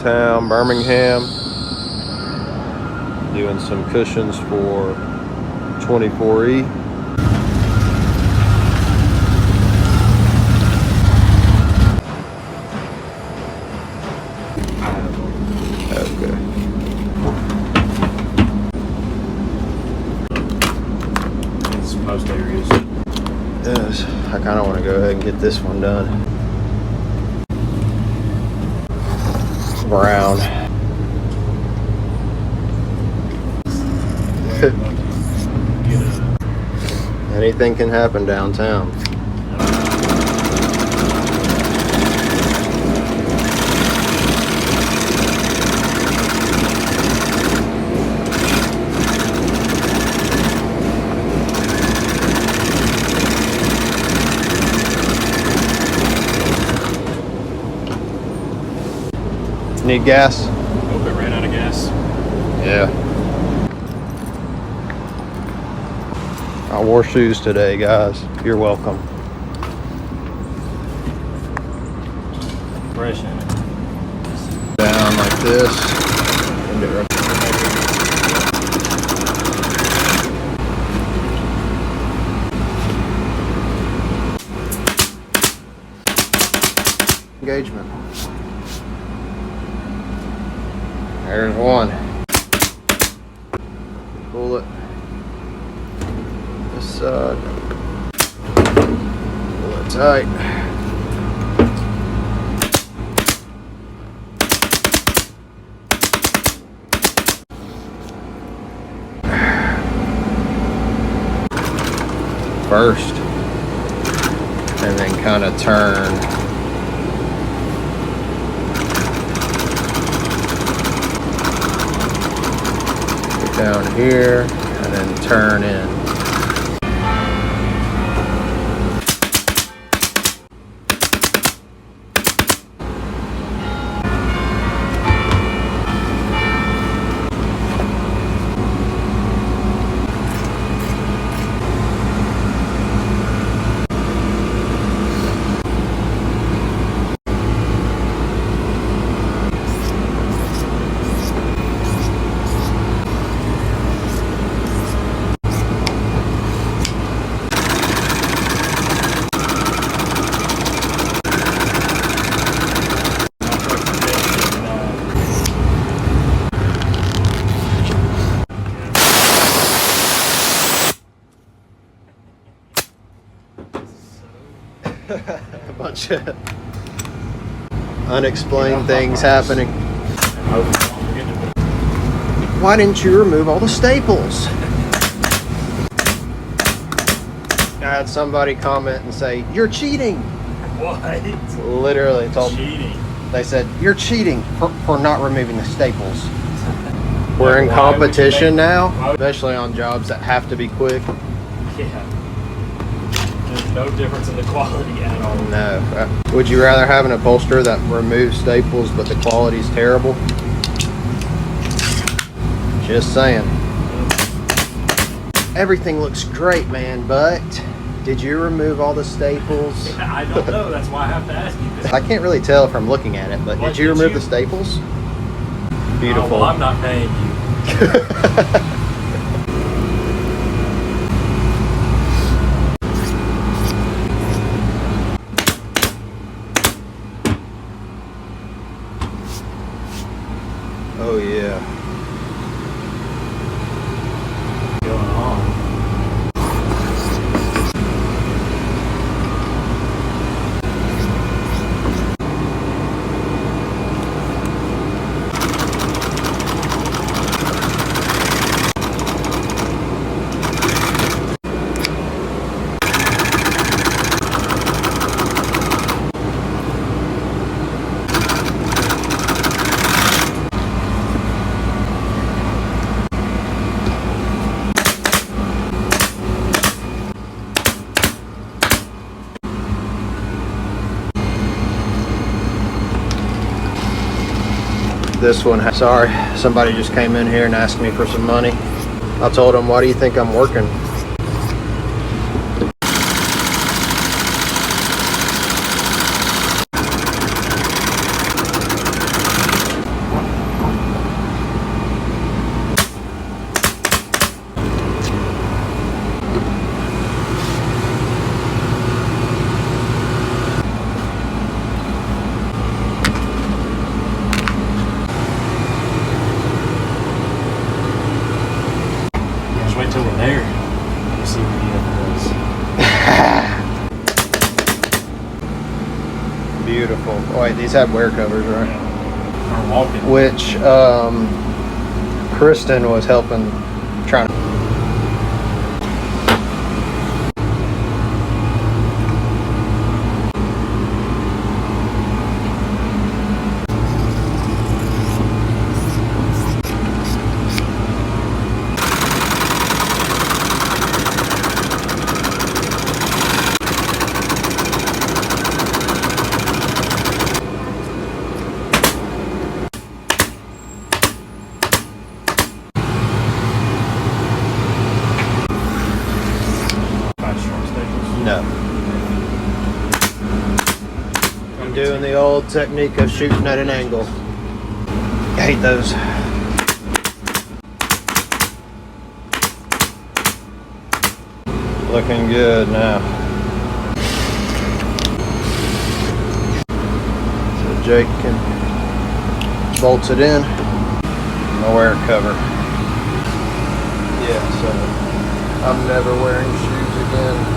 downtown Birmingham, doing some cushions for 24E. Okay. It's most areas. Yes, I kind of want to go ahead and get this one done. Brown. Anything can happen downtown. Need gas? Hope it ran out of gas. Yeah. I wore shoes today, guys. You're welcome. Fresh in it. Down like this. Engagement. There's one. Pull it. This side. Pull it tight. First. And then kind of turn. Down here and then turn in. A bunch of unexplained things happening. Why didn't you remove all the staples? I had somebody comment and say, "You're cheating." What? Literally told me. Cheating. They said, "You're cheating for not removing the staples." We're in competition now, especially on jobs that have to be quick. Yeah. There's no difference in the quality at all. No. Would you rather have an upholsterer that removes staples but the quality's terrible? Just saying. Everything looks great, man, but did you remove all the staples? I don't know. That's why I have to ask you this. I can't really tell from looking at it, but did you remove the staples? Beautiful. Oh, well, I'm not paying you. Oh yeah. What's going on? This one, sorry, somebody just came in here and asked me for some money. I told them, why do you think I'm working? wait, these have wear covers, right? Or walking. Which Kristen was helping trying to. No. I'm doing the old technique of shooting at an angle. I hate those. Looking good now. So Jake can bolt it in. No wear cover. Yeah, so I'm never wearing shoes again.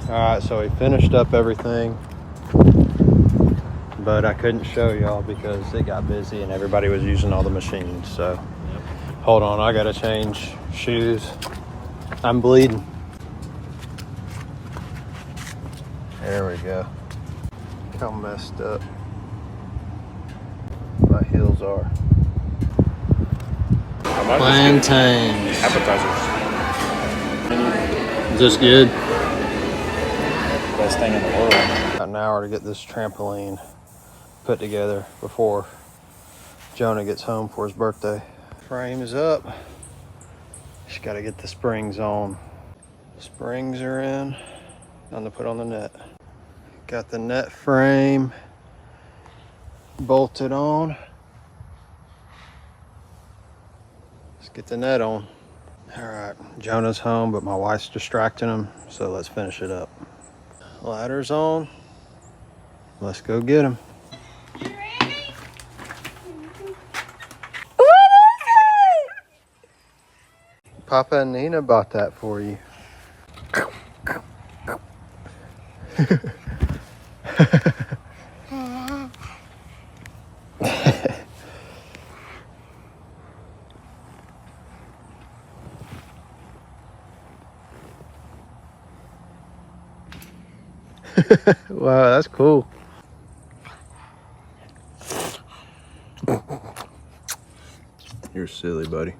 Alright, so we finished up everything, but I couldn't show y'all because it got busy and everybody was using all the machines. So hold on, I gotta change shoes. I'm bleeding. There we go. Look how messed up my heels are. Plantains. Appetizers. Is this good? Best thing in the world. About an hour to get this trampoline put together before Jonah gets home for his birthday. Frame is up. Just got to get the springs on. Springs are in. Time to put on the net. Got the net frame bolted on. Let's get the net on. All right, Jonah's home, but my wife's distracting him, so let's finish it up. Ladder's on. Let's go get him. You ready? Papa and Nina bought that for you. Wow, that's cool. You're silly, buddy.